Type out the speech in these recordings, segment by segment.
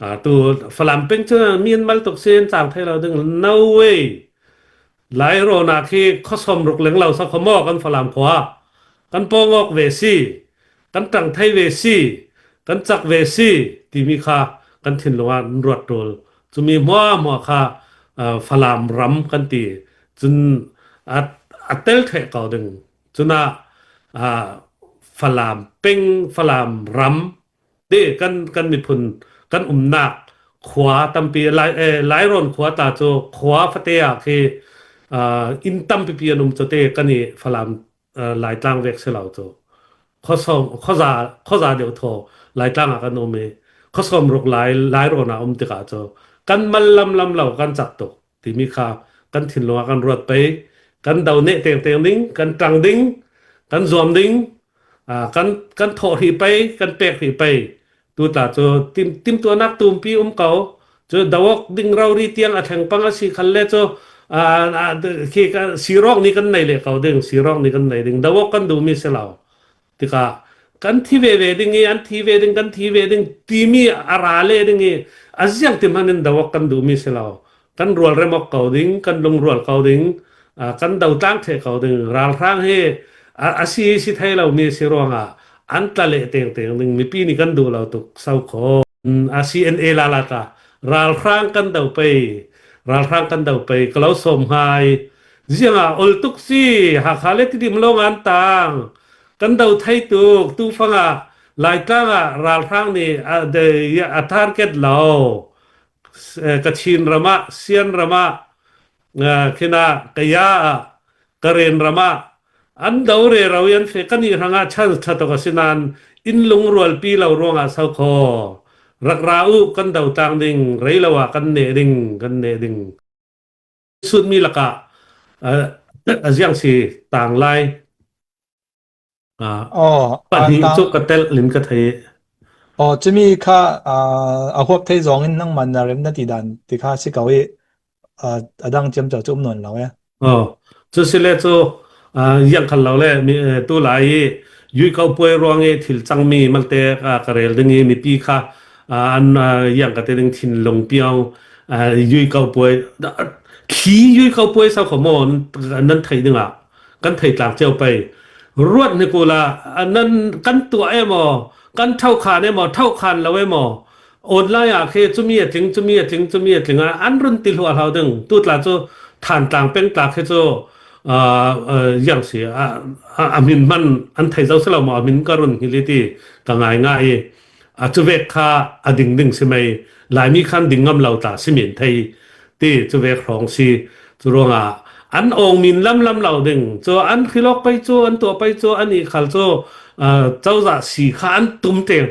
tu falam peng chu mien mal tok sen chang thai lo ding no way lai ro na khi khosom ruk leng lo sa khomo kan falam khwa kan pongok ve si kan tang thai ve si kan chak ve si ti mi kha kan thin lowa ruat tol chu mi mo kha falam ram kan ti chun atel the ka ding chuna falam peng falam ram de kan mi phun kanนักขวาตัมปีหลายรอนขวาตาโจขวาฟะเตะคืออินตัมปีนุมโจเตกันนี่ฝรั่งหลายต่างเวกเสลาโจข้อซาเดียวโทหลายต่างกันโนเมข้อสมรุกหลายรอนะติกาโจกันมันลำเหล่ากันจักตกที่มีค่ากันถิ่นลงกันรวดไปกันเดาเนเตียงดิ้งกันตรังดิ้งกันซวมดิ้งกันโถหีไปกันเปกหีไปtu ta cho tim tu nak tum pi kau cho dawok ding raw ri tiang athang pang si khalle cho ki ka sirok ni kan nai le kau ding sirok ni kan nai ding dawok kan du mi selao tika kan thi ve ding an thi ve ding kan thi ve ding ti mi arale ding azyang tim hanin dawok kan du mi selao kan rual remok kau ding kan lung rual kau ding kan dau tang the kau ding ral rang he asi si thai lo mi sirongaอันตะเลเต็งๆนึงมีปีนี้กันดูเราตุกเศร้าขอCNA ลาลาตาราลครั้งกันเดาไปก็เราสมหายเสียงอลตุกซี่หากหาเลติดิมโลงอันต่างกันเดาไทยตุกตูฟังหลายตั้งราลครั้งนี่เดยทาร์เก็ตเรากะชินระมะเซียนระมะคินากะยากะเรนระมะอันดาวเรเรายันเฟกันนี่ทางชัดตกสินานอินลงรัวปีเราร่วงเศร้าคอรักราอุกันดาวต่างดิ่งไรละว่ากันเนดิ่งสุดมีละกะอย่างสิต่างไลปัจจุจุกเตลลินกะเทจะมีค่าอาควบไทย2นั่งมันนะเรมนาทีดันที่ค่าสิเกาดังเจียมจะจุ่มนวลเราจุสิเลจุยังคันเราเลยมีตัวหลายยุยเขาป่วยรวงถิ่นจังมีมันเตะกระเรลดึงมีปีค่ะอันยังกระเตดึงถิ่นลงเปียวยุยเขาป่วยขี้ยุยเขาป่วยสาวขมอนนั้นไทยดึงกันไทยต่างเจ้าไปรวดในกูละอันนั้นกันตัวหมอกันเท่าขาหมอเท่าคันเราหมอโอนไล่คือจุมีจริงอันรุ่นติดหัวเราดึงตัวตลาดโจฐานต่างเป็นตลาดคือโจอย่างเสียอามินมันอันไทยเจ้าสลามอามินก็รุนฮิลิตีก็ง่ายจุเวกค่าดิ่งใช่ไหมหลายมีคันดิ่งงำเราตาสิมินไทยที่จุเวกของสิจุรงอันองมินลำเราดิ่งจัวอันคือลอกไปจัวอันตัวไปจัวอันนี้ขัลจัวเจ้าจะสีข้าอันตุ้มเต่ง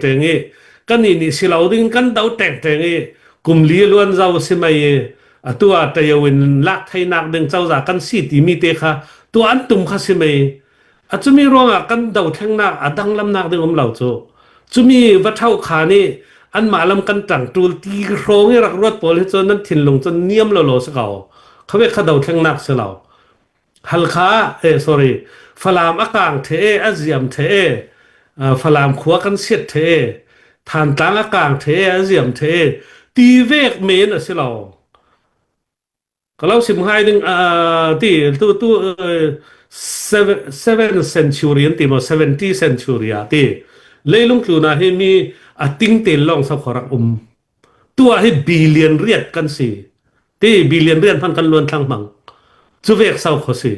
กันนี่สิเราดิ่งกันเดาเต่งกุมลีล้วนเจ้าใช่ไหมตัวแต่ยวินลักไทยนักดึงเจ้าจากกันสิติมีเตค่ะตัวอันตุ่มค่ะสิไหมจะมีรองกันเดาแทงนักดังลำนักดึงเราโจจะมีวัดเท่าขานี่อันมาลำกันต่างตูตีโรงให้รักรวดโปลิจนนั้นถิ่นลงจนเนียมโลสเขาเวกเขาเดาแทงนักเสียเราฮัลขาsorry ฝรั่งอากาศเทอาเซียมเทฝรั่งขัวกันเสียเทฐานต่างอากาศเทอาเซียมเทตีเวกเมนเสียเราก็เราสิมให้ดึงที่ตัว7th century ที่มา70th century ที่เลยลงทุนให้มีติ้งเตลองสักขรักตัวให้บิลเลียนเรียดกันสิที่บิลเลียนเรียดพันกันล้วนทั้งมังจุเวกเศร้าขสิ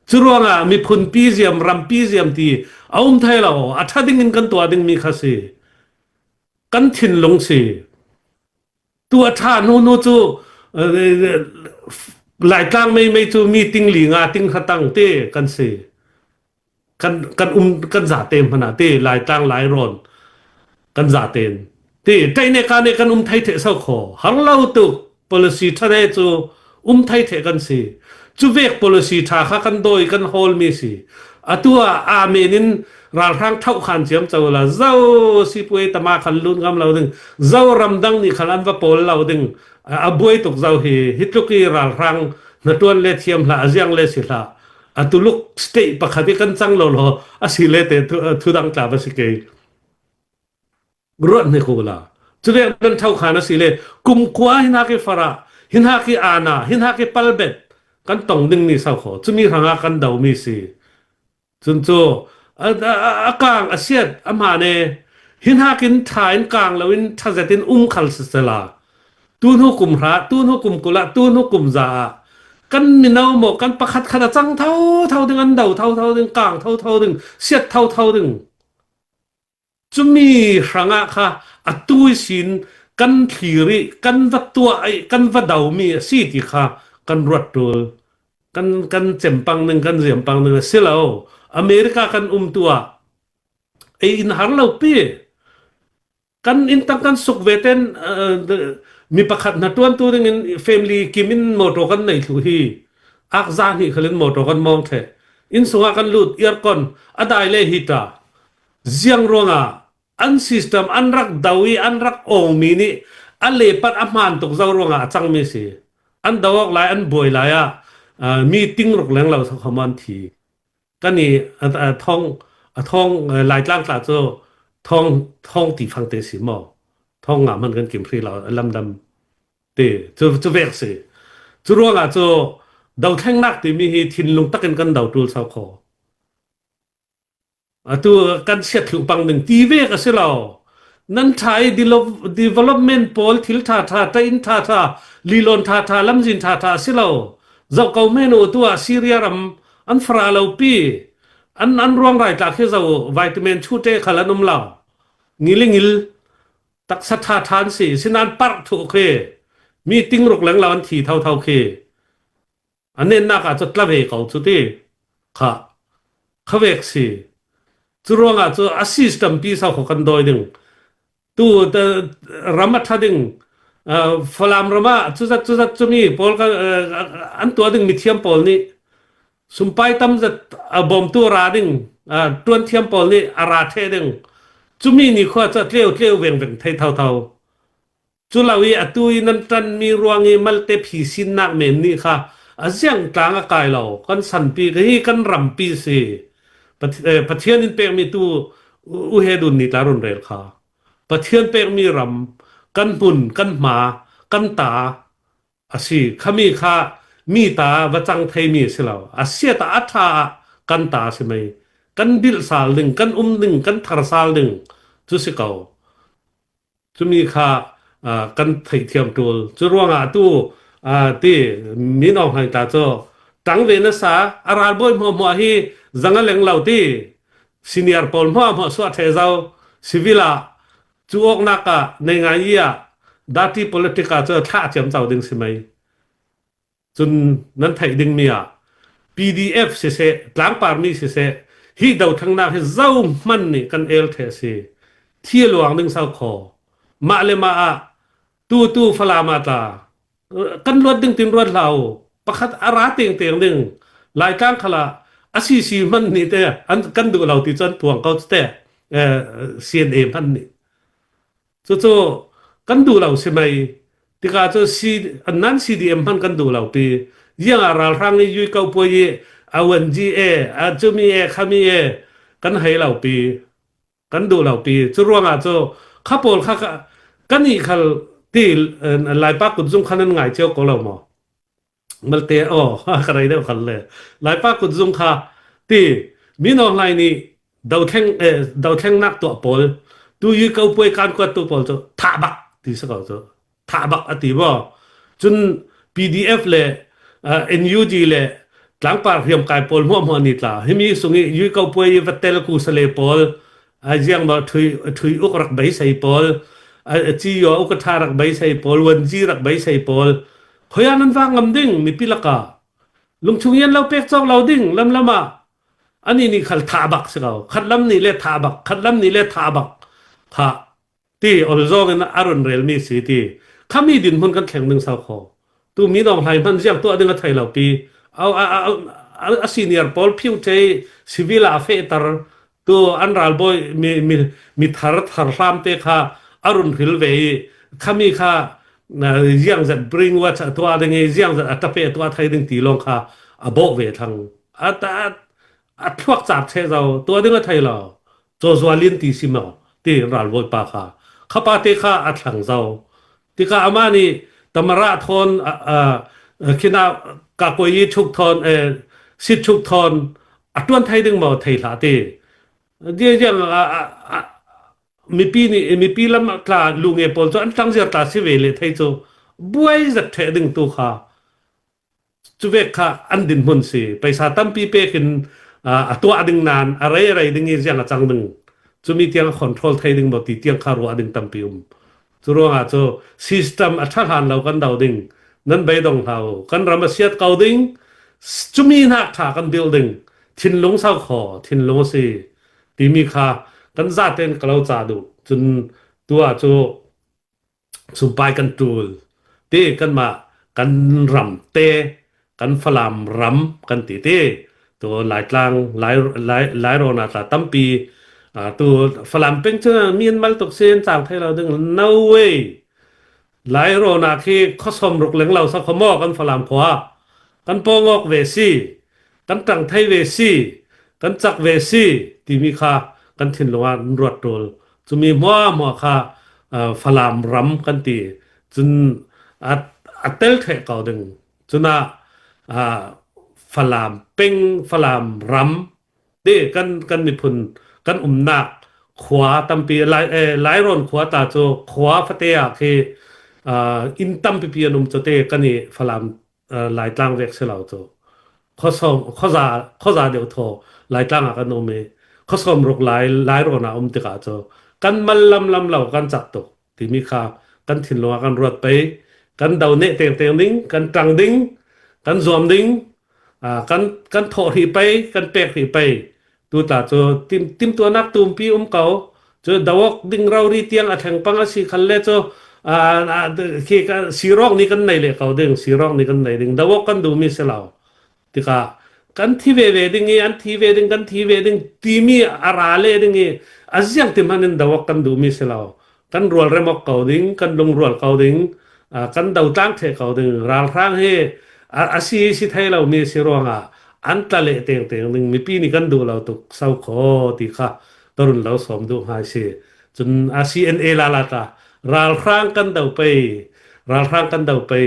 จุรวงมีพุนปีเซียมรัมปีเซียมที่เอาไทยเราถ้าดึงกันตัวดึงมีขสิกันถิ่นลงสิตัวท่าโนจูหลายตั้งไม่จูมีติ้งหลีงติ้งขตั้งเต้กันสิกันกันจ่าเต็มขนาดเต้หลายตั้งหลายรอนกันจ่าเต็มเต้ใจในการในกันไทยเทเศร้าขอหังเล่าตุก policy ท่าได้จูไทยเทกันสิจูเวก policy ท่าข้ากันโดยกันโฮลมีสิตัวอาเมนินราทางเท่าขันเจียมเจ้าละเจ้าสิป่วยตมาขันลุนกำเราดึงเจ้ารำดังนี่ขันอันว่าโปลเราดึงบวยตกเจ้าฮิตลุกีราทางนตัวเลเทียมละเจียงเลสิละตุลุกสเตปะขัดกันจังโลโลสิเลเตทุดังตาบสิเกรวดในคูละ จุเรนันเท่าขานะสิเลกุมกว่าหินากิฟระหินากิอานาหินากิปัลเบ็ดกันต้องดึงนี่สาวขอจะมีทางกันดาวมีสิจนโจอากางอาเซียดอามาเนหินากินถ่ายกลางแล้ววินทัศตินขัลสลาตูนหุกุมพระตูนหุกุมกุละตูนหุกุมซากันมินเอาหมกันประคัดขนาดจังเท่าดึงอันเดาเท่าดึงกลางเท่าดึงเสียดเท่าดึงจะมีหางะค่ะอัตุยสินกันทีริกันวัดตัวไอกันวัดดาวมีสิที่ค่ะกันรวดตัวกันเจ็มปังหนึ่งกันเสียมปังหนึ่งเสียแล้วอเมริกากันตัวไออินหารเราปีกันอินตั้งกันสุกเวเทนมีประคัดนัดตัวนึงเฟมิลี่กิมินโมโตกันในทุกที่อักซานี่เขาเล่นโมโตกันมองเถอะอินสุงกันลุดเอียร์ก่อนอดายเลหิตาเสียงร้องอันซิสเต็มอันรักดาวีอันรักองมีนี่อันเล่ปัดอามันตกเจ้าร้องจังไม่สิอันดาวกหลายอันบ่อยหลายมีติ้งรกแหลงเราสักขมันทีกันนี่ท้องหลายล่างตาโจท้องตีฟังเตสิมอท้องงามันกันกิมพรีเราลำดำเตจะเวกสิจะร้องโจดาวแท่งนักที่มีทินลงตักกันดาวตูสาวขอตัวกันเสียถึงปังหนึ่งทีเวกสิเรานั่นใช้ development pol ทิลทาตอินทาลีลอนทาลำจินทาสิเราเจ้าเก่าเมนูตัวซีเรียรัมอันฟราเราปีอันรวงไรจากที่เราวิตามินชูเตขลันนมเรางิลตักสัทธาทานสินันปักถูกเคมีติ้งรุกหลังเราอันทีเท่าเคอันนี้นักอาจจะกลับไปเขาสุดที่ค่ะเขาเวกสิจุรวงจะอาศิสตัมปีสาวของกันโดยหนึ่งตัวรามัทดึงฟลามรามาจุดจะมีพอลกันอันตัวดึงมีเทียมพอลนี่สุมไปตั้มจะบอมตัวราดึงตัวเทียมพอลนี่อาราเทดึงจุมีนี่ข้อจะเลี้ยวเวงเท่าจุลาวีอตุยนันตันมีรวงมัลเตผีสินนักเมนนี่ค่ะอาเซียงกลางอากาศเรากันสันปีกันรำปีสิประเทศนี้เป็นมีตัวอุเฮดุนนิตารุนเรลค่ะประเทศเป็นมีรำกันปุ่นกันหมากันตาอาศิขมีค่ะมีตาวจังไทยมีสิเราอาเซียตาอัฐากันตาใช่ไหมกันบิลสาลหนึ่งกันหนึ่งกันทารสาลหนึ่งจุสิเก่าจุมีค่ะกันไทยเทียมตัวจุรวงตัวที่มีน้องให้ตาโจตังเวนสาอาราบอยมัวฮีจังเลงเหล่าที่ซีเนียร์ปอลมัวสวัสดิ์เจ้าซิวิลาจูออกนักในงานยี่ดาที่ politica เจอท่าเจียมเจ้าดึงใช่ไหมจนนั้นไทยดึงมีPDF เสียกลางปาร์มีเสียฮีดาวทั้งนักให้เจ้ามันนี่กันเอลเทสีที่หลวงดึงเสาคอมาเลมาตู้ฟลามาตากันรวดดึงตินรวดเราประคัดอาราเตียงดึงหลายกลางขละอาศิมันนี่แต่อันกันดูเราที่จนพวงเขาแต่CNA มันนี่โจกันดูเราใช่ไหมที่กาจะอันนั้น CDM มันกันดูเราปียังอารารังยุยเกาปวยอาวันจีจะมีขามีกันให้เราปีกันดูเราปีจะร่วงข้าปอลข้ากันนี่ขัลที่หลายปากกุดซุ่มขันนั้นไงเจ้าก็เราหมอมันเตะอะไรได้ขันเลยหลายปากกุดซุ่มข้าที่มีน้องไลนี่ดาวแท่งนักตัวปอลตัวยุยเกาปวยการกวาดตัวปอลจะท่าบักที่สักเอาจะท่าบักอติบ่จน PDF เลย NUG เลยหลังปากเรียมกายปอลหัวนิดละให้มีสุงิยุยเกาปวยวัดเตลกูสเลปอลยังมาถุยอุกรักใบใส่ปอลจีโยอุกทารักใบใส่ปอลวันจีรักใบใส่ปอลพยานันฟังงำดิ้งมีพิลกาลุงชุงยันเราเป็กจ้องเราดิ้งลำมาอันนี้นี่ขัดทาบักสิเราขัดลำนี่เล่ทาบักขัดลำนี่เล่ทาบักค่ะที่ออริโซกันอารอนเรลมีสีที่ข้ามีดินพ้นกันแข่งหนึ่งสาวคอตัวมีดองไทยมันเสียงตัวดึงกับไทยเราปีเอาซีเนียร์ปอลพิวเทซิวิลาเฟตร์ตัวอันรัลบอยมีทาร์รามเตค่ะอรุณฮิลเวย์ข้ามีค่ะยังจะบริงว่าตัวดึงยังจะอัตเปตัวไทยดึงตีลงค่ะโบเวทังพวกจับเทเราตัวดึงกับไทยเราโจสวาลินตีซิมาที่รัลบอยปาค่ะ ข้าปาเตค่ะอัดหลังเจ้าติค่ะอามานี่ตมระทนคินากากอยชุกทนสิชุกทนอัตวันไทยดึงบ่ไทยลาเตเดี๋ยวมีปีนี่มีปีละมาคลาลุงเอปอลจอันตั้งเสียตาสิเวเลไทยโจบวยจักเทดึงตัวค่ะจุเวกค่ะอันดินมุนสิไปสาตัมปีเปกินตัวอดึงนานอะไรดึงยังจังดึงจุมีเตียงคอนโทรลไทยดึงบ่ติเตียงคารัวดึงตัมปีจุรวงอาโจซิสเต็มอัฐานเรากันดาวดึงนั้นไปดงเฮากันรำเสียดเกาดึงจุมีนักถากันเดียวดึงทินลงเศร้าขอทินลงสิตีมีค่ะกันซาเต็นกล่าวจาดูจนตัวโจสุปายกันตูลเตกันมากันรำเตกันฝลามรำกันตีเตตัวหลายกลางหลายโรนาตาตั้มปีตัวฝลามเป็นเจ้ามีนมัลตกเซนจากไทยเราดึง no way หลายโรนาคีข้อสมรุกเหลงเราสักขมอกันฝลามขวากันปองอกเวซีกันตังไทยเวซีกันจักเวซีที่มีค่ากันถิ่นลงวันรวดโดลจะมีมัวค่าฝลามรำกันตีจนอัดเตลเทเก่าดึงจนฝลามเป็งฝลามรำเด้กันมีพุนกันนักขวาตัมปีหลายรอนขวาตาโจขวาฟะเตะคืออินตัมปีนุมโจเตกันนี่ฝลามหลายตางเวกเสลาโจข้อซาเดียวโทหลายตางกันโนเมข้อสมรกหลายโรนาติกาโจกันมันลำเหล่ากันจักตกที่มีค่ากันถิ่นลงกันรวดไปกันเดาเนเตียงดิ้งกันตรังดิ้งกันซอมดิ้งกันโถหีไปกันเปกหีไปตัวตาโจติมตัวนักตุมปีเก่าโจดาวกดิ้งเรารีเตียงอัดแห่งปังอาศิคันเลโจคือสีรองนี่กันไหนเลยเขาดึงสีรองนี่กันไหนดึงดาวกกันดูมีเสลาติกากันที่เวดิ้งอันที่เวดิ้งกันที่เวดิ้งทีมีอาราเลดิ้งอาจยังที่มันดาวกกันดูมีเสลากันรัวเรมกเขาดิ้งกันลงรัวเขาดิ้งกันดาวตั้งเทเขาดึงรัลร่างเฮอาศิสิไทยเรามีสีรองอันตะเลเตียงดึงมีปีนี้กันดูเราตุกเศร้าขอติกาตรุนเราสมดูหายเสียจนอาซีเอ็นเอลาลาตารัลร่างกันเดาไป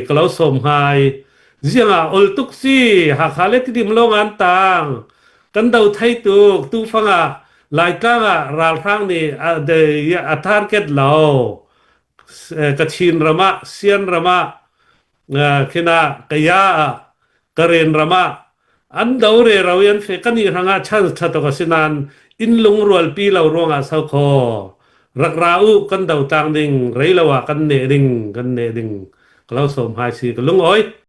ก็เราสมหายเสียงอุลตุกซีหากหาเลติดิมลงอันต่างกันเดาไทยตุฟังหลายตั้งรัลร่างนี่เดียทาร์เก็ตเรากระชินรมาเซียนรมาคินากยากเรนรมาอันเดาเรเรายันเฟกันนี่รังชันชัตกสินันอินลงรัวปีเรารวงสาวคอรักราอุกันเดาต่างดิ่งไรละว่ากันเนดิ่งเราสมหายสีกันลงอ้อย